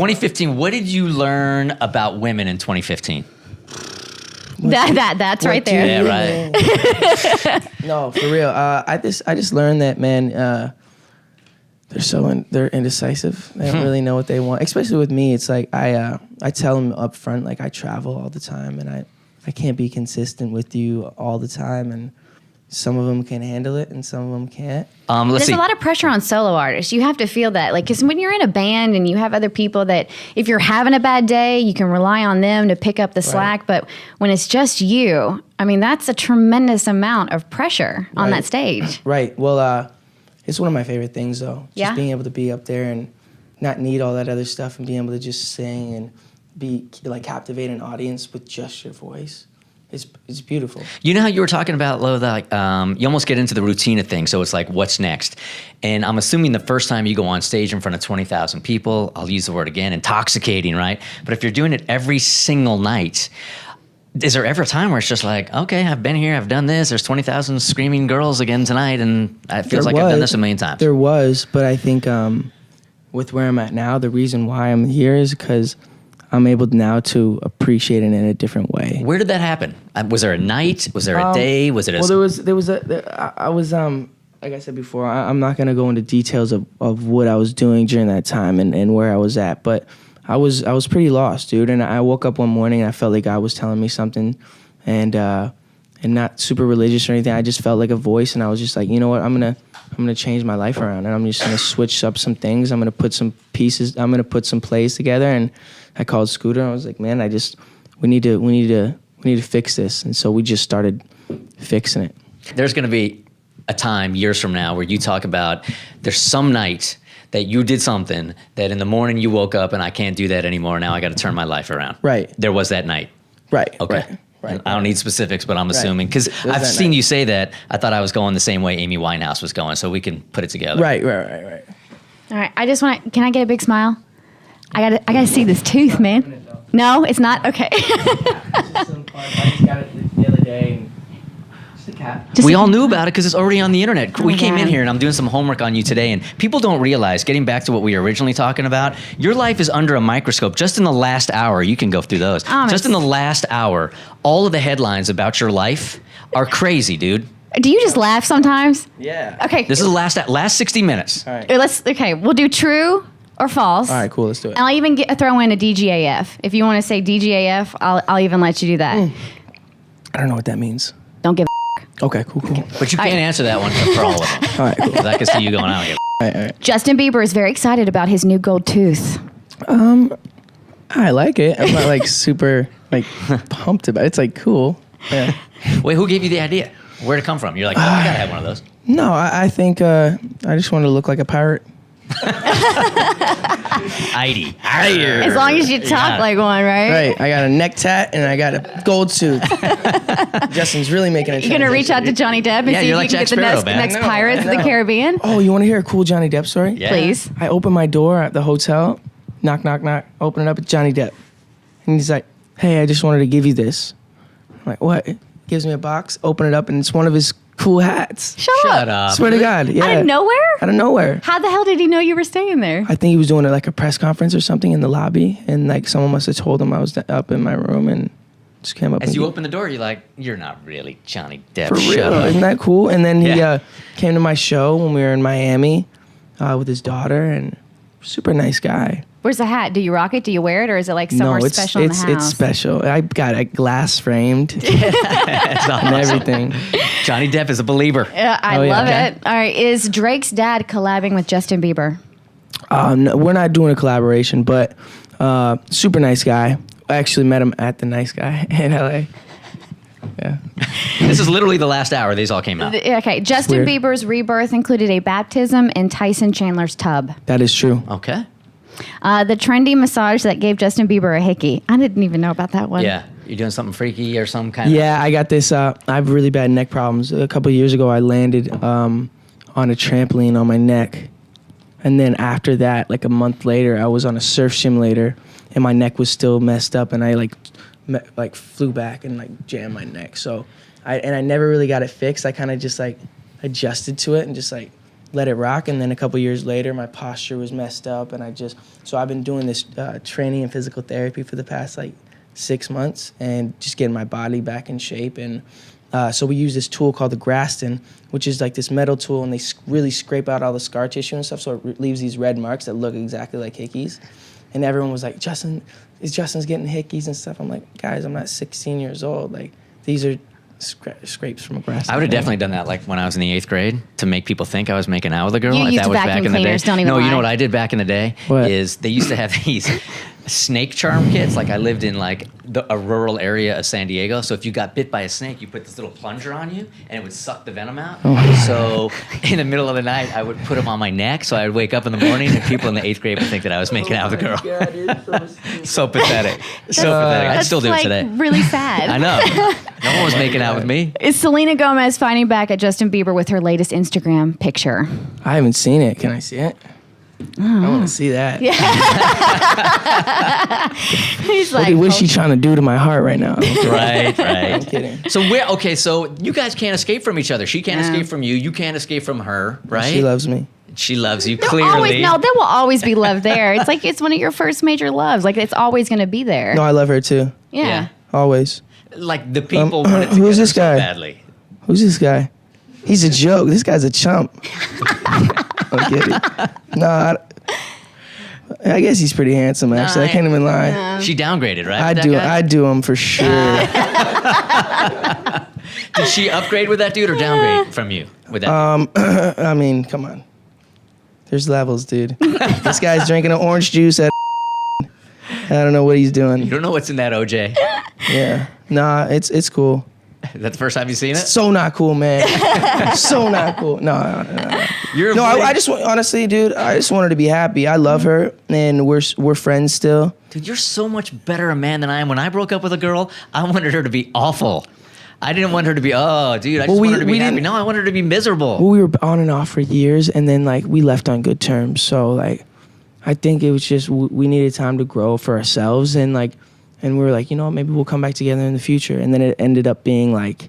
2015, what did you learn about women in 2015? That's right there. Yeah, right. No, for real. I just learned that, man, they're indecisive. They don't really know what they want. Especially with me, it's like I tell them up front, like I travel all the time and I can't be consistent with you all the time, and some of them can handle it and some of them can't. There's a lot of pressure on solo artists. You have to feel that. Like, because when you're in a band and you have other people that if you're having a bad day, you can rely on them to pick up the slack. But when it's just you, I mean, that's a tremendous amount of pressure on that stage. Right. Well, it's one of my favorite things, though. Just being able to be up there and not need all that other stuff and being able to just sing and be like captivate an audience with just your voice. It's beautiful. You know how you were talking about, Lo, that you almost get into the routine of things, so it's like, what's next? And I'm assuming the first time you go on stage in front of 20,000 people, I'll use the word again, intoxicating, right? But if you're doing it every single night, is there ever a time where it's just like, okay, I've been here, I've done this, there's 20,000 screaming girls again tonight, and it feels like I've done this a million times? There was, but I think with where I'm at now, the reason why I'm here is because I'm able now to appreciate it in a different way. Where did that happen? Was there a night? Was there a day? Was it a... Well, I was like I said before, I'm not gonna go into details of what I was doing during that time and where I was at, but I was pretty lost, dude. And I woke up one morning and I felt like God was telling me something, and not super religious or anything. I just felt like a voice, and I was just like, you know what, I'm gonna change my life around, and I'm just gonna switch up some things. I'm gonna put some plays together, and I called Scooter, and I was like, man, we need to fix this. And so we just started fixing it. There's going to be a time years from now where you talk about there's some night that you did something that in the morning you woke up and I can't do that anymore. Now I got to turn my life around. Right. There was that night. Right. Okay. Right. I don't need specifics, but I'm assuming, because I've seen you say that. I thought I was going the same way Amy Winehouse was going, so we can put it together. Right. All right. I just want to, can I get a big smile? I gotta see this tooth, man. No, it's not? Okay. I just got it the other day. And just a cat. We all knew about it because it's already on the internet. We came in God. here and I'm doing some homework on you today, and people don't realize, getting back to what we were originally talking about, your life is under a microscope. Just in the last hour, you can go through those. Just in the last hour, all of the headlines about your life are crazy, dude. Do you just laugh sometimes? Yeah. Okay. This is the last 60 minutes. All right. We'll do true or false. All right, cool. Let's do it. And I'll even throw in a DGAF. If you want to say DGAF, I'll even let you do that. I don't know what that means. Don't give Okay, cool. But you can't answer that one for all of them. All right, cool. 'Cause I can see you going, I don't give All right. Justin Bieber is very excited about his new gold tooth. I like it. I'm not like super like pumped about it. It's like cool. Yeah. Wait, who gave you the idea? Where'd it come from? You're like, oh, I gotta have one of those. No, I think I just want to look like a pirate. Heidi. As long as you talk like one, right? Right. I got a neck tat and I got a gold tooth. Justin's really making a You're going to reach out to Johnny Depp and see if you're you like can Jack get the Sparrow, man. next I know, Pirates of the Caribbean? Oh, you want to hear a cool Johnny Depp story? Yeah. Please. I open my door at the hotel, knock, knock, knock, open it up, it's Johnny Depp. And he's like, hey, I just wanted to give you this. I'm like, what? Gives me a box, open it up, and it's one of his cool hats. Shut up. Swear to God. Yeah. Out of nowhere? Out of nowhere. How the hell did he know you were staying there? I think he was doing like a press conference or something in the lobby, and like someone must have told him I was up in my room and just came up. As you open the door, you're like, you're not really Johnny Depp. For Shut real, up. isn't that cool? And then he Yeah. came to my show when we were in Miami with his daughter, and super nice guy. Where's the hat? Do you rock it? Do you wear it? Or is it like somewhere special in the house? It's special. I got it glass framed That's awesome. and everything. Johnny Depp is a believer. Yeah, I love it. All right. Is Drake's dad collabing with Justin Bieber? No, we're not doing a collaboration, but super nice guy. I actually met him at the Nice Guy in LA. Yeah. This is literally the last hour. These all came out. Okay. Justin Weird. Bieber's rebirth included a baptism in Tyson Chandler's tub. That is true. Okay. The trendy massage that gave Justin Bieber a hickey. I didn't even know about that one. Yeah. You're doing something freaky or some kind of... Yeah, I got this. I have really bad neck problems. A couple of years ago, I landed on a trampoline on my neck. And then after that, like a month later, I was on a surf simulator and my neck was still messed up, and I like flew back and like jammed my neck. So I never really got it fixed. I kind of just like adjusted to it and just like let it rock. And then a couple years later, my posture was messed up, and so I've been doing this training and physical therapy for the past like 6 months, and just getting my body back in shape. And so we use this tool called the Graston, which is like this metal tool, and they really scrape out all the scar tissue and stuff, so it leaves these red marks that look exactly like hickeys. And everyone was like, Justin's getting hickeys and stuff. I'm like, guys, I'm not 16 years old. Like, these are scrapes from a Graston. I would have definitely done that, like when I was in the 8th grade, to make people think I was making out with a girl. You if used that was vacuum back in the day. cleaners, don't even No, you lie. know what I did back in the day? What? Is they used to have these snake charm kits. Like I lived in like a rural area of San Diego. So if you got bit by a snake, you put this little plunger on you and it would suck the venom out. So in the middle of the night, I would put them on my neck. So I would wake up in the morning and people in the 8th grade would think that I was making out with a girl. So pathetic. So pathetic. I'd still do like it today. really sad. I know. No one was making out with me. Is Selena Gomez fighting back at Justin Bieber with her latest Instagram picture? I haven't seen it. Can I see it? I want to see that. Yeah. He's What like, what's she trying to do to my heart right now? Right, right. I'm kidding. So so you guys can't escape from each other. She can't escape from you. You can't escape from her, right? She loves me. She loves you, There'll clearly. there will always be love there. It's like it's one of your first major loves. Like it's always going to be there. No, I love her too. Yeah. Always. Like the people want it together who's this guy? so badly. Who's this guy? He's a joke. This guy's a chump. I'm kidding. No, I guess he's pretty handsome, actually. I can't even lie. She downgraded, right? I do him for sure. Did she upgrade with that dude or downgrade from you with that? I mean, come on. There's levels, dude. This guy's drinking an orange juice at I don't know what he's doing. You don't know what's in that OJ. Yeah. Nah, it's cool. Is that the first time you've seen it? So not cool, man. So not cool. No. I just want, honestly, dude, I just want her to be happy. I love her, and we're friends still. Dude, you're so much better a man than I am. When I broke up with a girl, I wanted her to be awful. I didn't want her to be, I just want her to be happy. No, I wanted her to be miserable. Well, we were on and off for years, and then like we left on good terms. So like, I think it was just we needed time to grow for ourselves, and we were like, you know what, maybe we'll come back together in the future. And then it ended up being like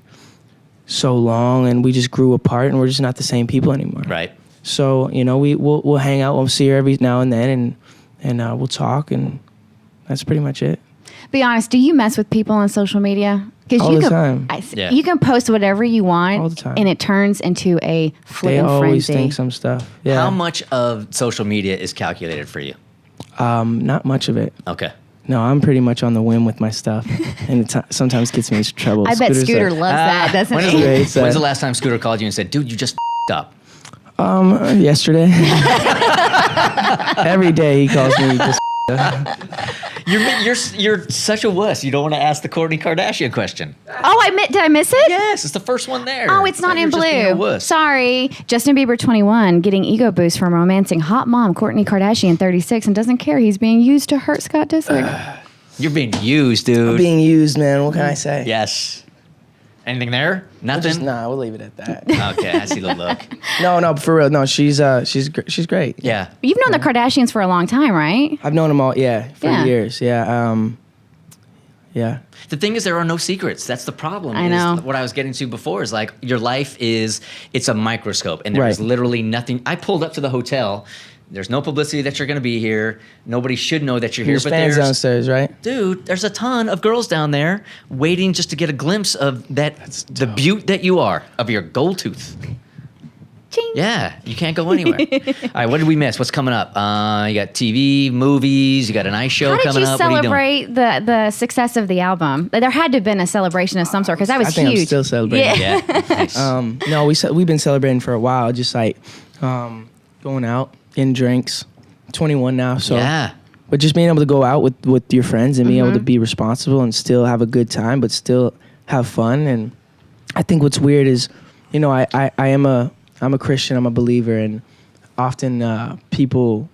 so long, and we just grew apart, and we're just not the same people anymore. Right. So we'll hang out. We'll see her every now and then, and we'll talk, and that's pretty much it. Be honest. Do you mess with people on social media? All the time. Yeah. You can post whatever you want, All the time. and it turns into a They flipping always frenzy. think some stuff. Yeah. How much of social media is calculated for you? Not much of it. Okay. No, I'm pretty much on the whim with my stuff, and it sometimes gets me in trouble. I bet Scooter's Scooter like, loves that, doesn't When's, he? Great, when's the last time Scooter called you and said, dude, you just up? Yesterday. Every day he calls me just. You're such a wuss. You don't want to ask the Kourtney Kardashian question. Oh, did I miss it? Yes, it's the first one there. Oh, it's not like in you're just being a blue. wuss. Sorry. Justin Bieber, 21, getting ego boost from romancing hot mom Kourtney Kardashian, 36, and doesn't care he's being used to hurt Scott Disick. You're being used, dude. Being used, man. What can I say? Yes. Anything there? Nothing? We'll leave it at that. Okay, I see the look. No, for real. No, she's great. Yeah. You've known the Kardashians for a long time, right? I've known them all. For Yeah. years. Yeah. Yeah. The thing is, there are no secrets. That's the problem. I know. What I was getting to before is like your life it's a microscope, and there's Right. literally nothing. I pulled up to the hotel. There's no publicity that you're going to be here. Nobody should know that you're here. There's But fans downstairs, right? dude, there's a ton of girls down there waiting just to get a glimpse of the beaut that you are, of your gold tooth. Ching. Yeah, you can't go anywhere. All right, what did we miss? What's coming up? You got TV, movies. You got an ice show How did coming you up. What are you doing? celebrate the success of the album? There had to have been a celebration of some sort because that was I think huge. I'm still celebrating. Yeah. Yeah. Nice. No, we've been celebrating for a while. Just like going out, getting drinks. 21 now, so Yeah. but just being able to go out with your friends and being able to be responsible and still have a good time, but still have fun. And I think what's weird is, I'm a Christian, I'm a believer, and often people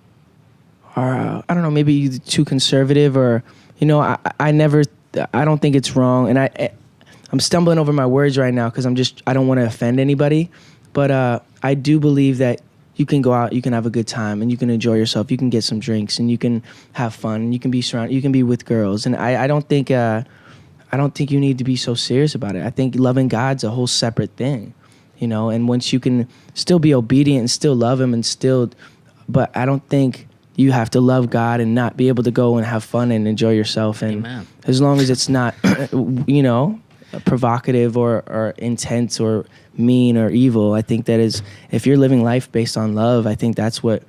are I don't know, maybe either too conservative or I don't think it's wrong, and I'm stumbling over my words right now because I don't want to offend anybody, but I do believe that you can go out, you can have a good time, and you can enjoy yourself. You can get some drinks, and you can have fun. And you can be surrounded. You can be with girls, and I don't think you need to be so serious about it. I think loving God's a whole separate thing, and once you can still be obedient and still love him but I don't think you have to love God and not be able to go and have fun and enjoy yourself. And Amen. as long as it's not, provocative or intense or mean or evil, I think that is, if you're living life based on love, I think that's what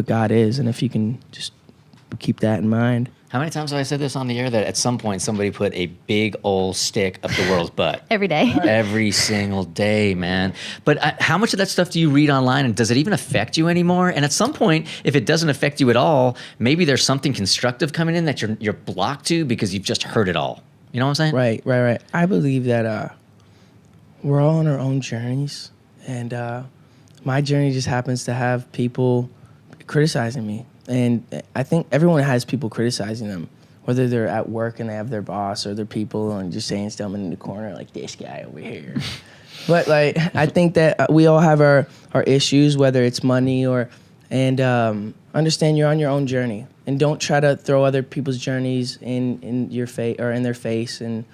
God is. And if you can just keep that in mind. How many times have I said this on the air that at some point somebody put a big old stick up the world's butt? Every day. Every single day, man. But how much of that stuff do you read online, and does it even affect you anymore? And at some point, if it doesn't affect you at all, maybe there's something constructive coming in that you're blocked to because you've just heard it all. You know what I'm saying? Right. I believe that we're all on our own journeys, and my journey just happens to have people criticizing me. And I think everyone has people criticizing them, whether they're at work and they have their boss or their people and just saying stuff in the corner like this guy over here. But like, I think that we all have our issues, whether it's money and understand you're on your own journey, and don't try to throw other people's journeys in your face or in their face. And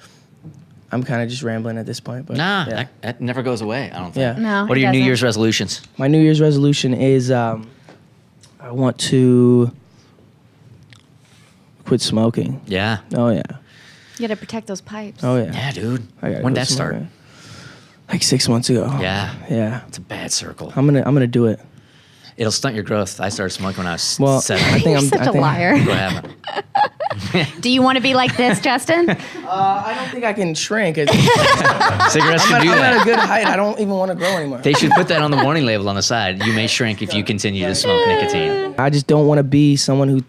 I'm kind of just rambling at this point, but yeah. That never goes away, I don't think. Yeah. No, What are it your New doesn't. Year's resolutions? My New Year's resolution is I want to quit smoking. Yeah. Oh yeah. You got to protect those pipes. Oh yeah. Yeah, dude. I gotta When'd quit that start? smoking. Like 6 months ago. Yeah. Yeah. It's a bad circle. I'm gonna do it. It'll stunt your growth. I started smoking when I was Well, 7. I think You're I'm such I a think, liar. What happened? Do you want to be like this, Justin? I don't think I can shrink. Cigarettes can do I'm at a that. good height. I don't even want to grow anymore. They should put that on the warning label on the side. You may shrink if you continue to smoke nicotine. I just don't want to be someone who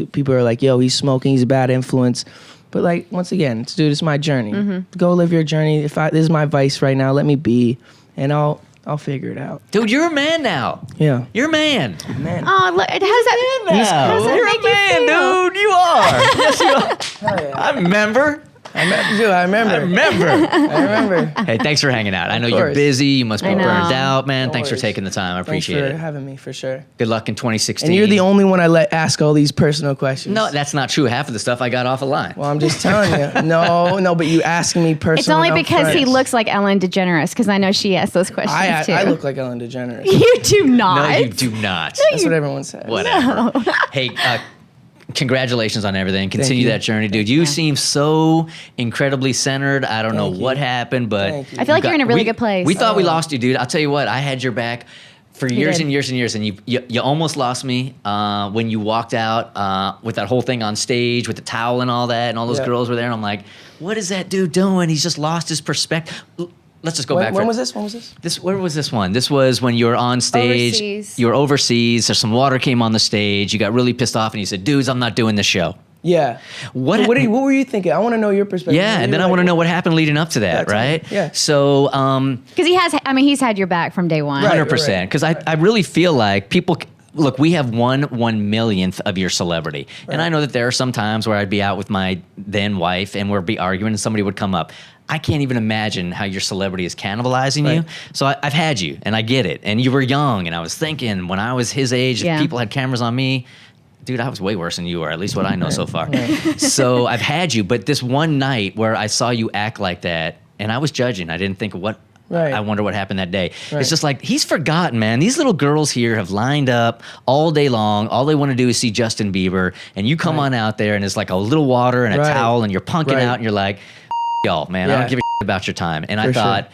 people are like, yo, he's smoking, he's a bad influence. But like, once again, dude, it's my journey. Mm-hmm. Go live your journey. This is my vice right now, let me be, and I'll figure it out. Dude, you're a man now. Yeah. You're a man. Man. Oh, look, how does that, Now. how does that You're make a man, you feel? dude. You are. Yes, you are. Hell yeah. I remember. I remember. I remember. Hey, thanks for hanging out. I know Of you're course. busy. You must be I know. burned out, man. No Thanks for worries. taking the time. I appreciate Thanks for it. having me, for sure. Good luck in 2016. And you're the only one I let ask all these personal questions. No, that's not true. Half of the stuff I got off a line. Well, I'm just telling you. No, but you asking me personally. It's only up because front. he looks like Ellen DeGeneres, because I know she asked those questions too. I look like Ellen DeGeneres. You do not. No, you do not. That's what everyone says. Whatever. Hey, congratulations on everything. Continue you. that journey, dude. You seem so incredibly centered. I don't know Thank you. what happened, but Thank you. I feel like you're in a really good place. We thought we lost you, dude. I'll tell you what. I had your back for years did. and years and years, and you almost lost me when you walked out with that whole thing on stage with the towel and all that, and all those Yeah. girls were there, and I'm like, what is that dude doing? He's just lost his perspective. Let's just go back. When was this? When was this? Where was this one? This was when you were on stage. Overseas. You were overseas. There's some water came on the stage. You got really pissed off, and you said, "Dudes, I'm not doing this show." Yeah. What? So what were you thinking? I want to know your perspective. Yeah, and then I want to know what happened leading up to that, That's right? it. Yeah. So, Because he's had your back from day one. Right. 100%. Because I really feel like people. Look, we have 1/1,000,000th of your celebrity. And I know that there are some times where I'd be out with my then wife and we'd be arguing and somebody would come up. I can't even imagine how your celebrity is cannibalizing you. Right. So I've had you, and I get it. And you were young, and I was thinking when I was his age, Yeah. if people had cameras on me, dude, I was way worse than you were, at least what I know so far. So I've had you, but this one night where I saw you act like that, and I was judging, I didn't think of what. Right. I wonder what happened that day. Right. It's just like, he's forgotten, man. These little girls here have lined up all day long. All they want to do is see Justin Bieber. And you come on out there and it's like a little water and a Right. towel and you're punking Right. out and you're like, y'all, man, I Yeah. don't give a about your time. And I For sure. thought,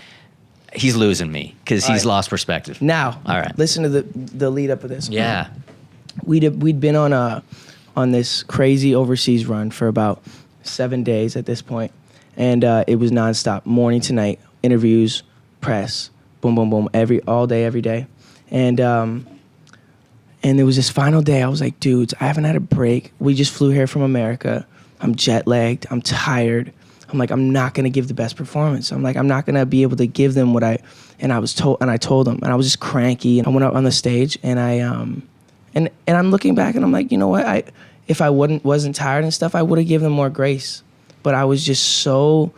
he's losing me because he's Right. lost perspective. Now, All right. listen to the lead up of this. Yeah. We'd been on this crazy overseas run for about 7 days at this point, and it was nonstop, morning to night, interviews, press, boom, boom, boom, all day, every day, and there was this final day. I was like, dudes, I haven't had a break. We just flew here from America. I'm jet lagged. I'm tired. I'm like, I'm not gonna give the best performance. I'm like, I'm not gonna be able to give them what I told them, and I was just cranky. And I went out on the stage, and and I'm looking back, and I'm like, you know what? If I wasn't tired and stuff, I would have given them more grace. But I was just so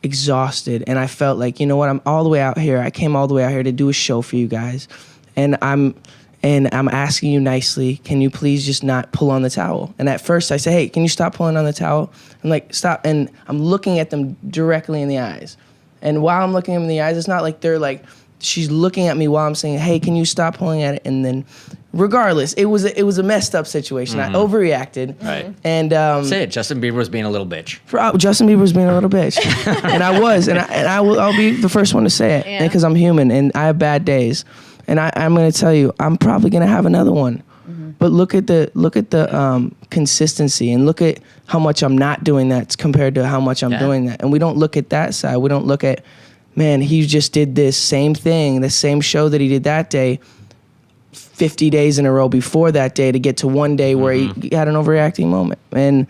exhausted, and I felt like, you know what? I'm all the way out here. I came all the way out here to do a show for you guys, and I'm asking you nicely, can you please just not pull on the towel? And at first I said, hey, can you stop pulling on the towel? I'm like, stop. And I'm looking at them directly in the eyes. And while I'm looking them in the eyes, it's not like they're like she's looking at me while I'm saying, "Hey, can you stop pulling at it?" And then, regardless, it was a messed up situation. I overreacted. Right. And Say it. Justin Bieber was being a little bitch. Justin Bieber was being a little bitch, and I was, and I'll be the first one to say it, because I'm human and I have bad days, and I'm gonna tell you, I'm probably gonna have another one. But look at the consistency, and look at how much I'm not doing that compared to how much I'm doing that. And we don't look at that side. We don't look at, man, he just did this same thing, the same show that he did that day, 50 days in a row before that day to get to one day where he had an overreacting moment. And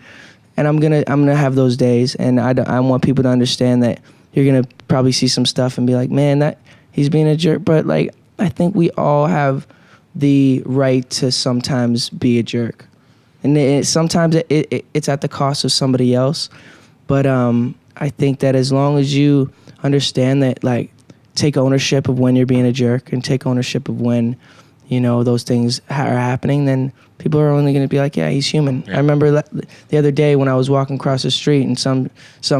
I'm gonna have those days, and I want people to understand that you're gonna probably see some stuff and be like, man, that he's being a jerk. But like, I think we all have the right to sometimes be a jerk, and sometimes it's at the cost of somebody else. But I think that as long as you understand that, like, take ownership of when you're being a jerk and take ownership of when, you know, those things are happening, then people are only going to be like, yeah, he's human. I remember the other day when I was walking across the street and something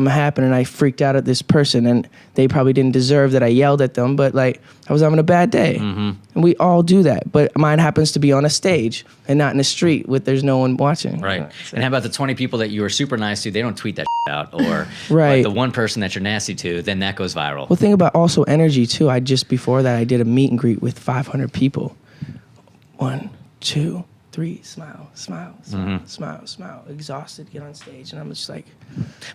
happened and I freaked out at this person, and they probably didn't deserve that I yelled at them, but like, I was having a bad day. And we all do that, but mine happens to be on a stage and not in the street with there's no one watching. Right. And how about the 20 people that you were super nice to? They don't tweet that out, or Right. the one person that you're nasty to, then that goes viral. Well, think about also energy too. Before that, I did a meet and greet with 500 people. 1, 2, 3, smile, smile, smile, smile, smile. Exhausted, get on stage, and I'm just like.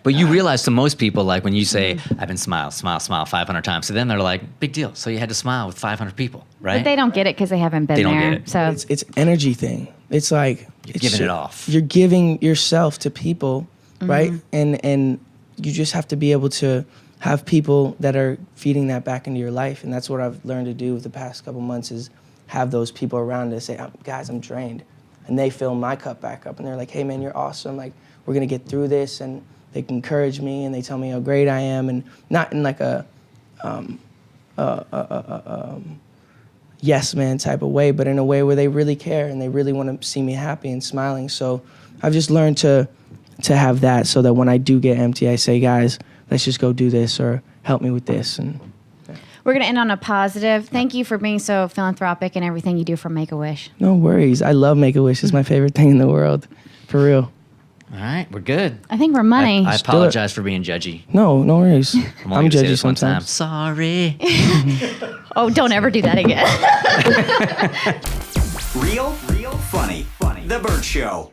But you realize to most people, like when you say, I've been smile, smile, smile 500 times, so then they're like, big deal. So you had to smile with 500 people, right? But they don't get it because they haven't been They don't there. get it. So It's energy thing. It's like You're giving it off. You're giving yourself to people, right? And you just have to be able to have people that are feeding that back into your life. And that's what I've learned to do with the past couple months, is have those people around to say, guys, I'm drained. And they fill my cup back up. And they're like, hey, man, you're awesome. Like, we're going to get through this. And they encourage me, and they tell me how great I am. And not in like a yes man type of way, but in a way where they really care and they really want to see me happy and smiling. So I've just learned to have that, so that when I do get empty, I say, guys, let's just go do this, or help me with this. And we're going to end on a positive. Thank you for being so philanthropic and everything you do for Make-A-Wish. no worries. I love Make-A-Wish. It's my favorite thing in the world. For real. All right, we're good. I think we're money. I apologize for being judgy. No worries. I'm only gonna say judgy this one time. sometimes. Sorry. Oh, don't ever do that again. Real, funny. The Burt Show.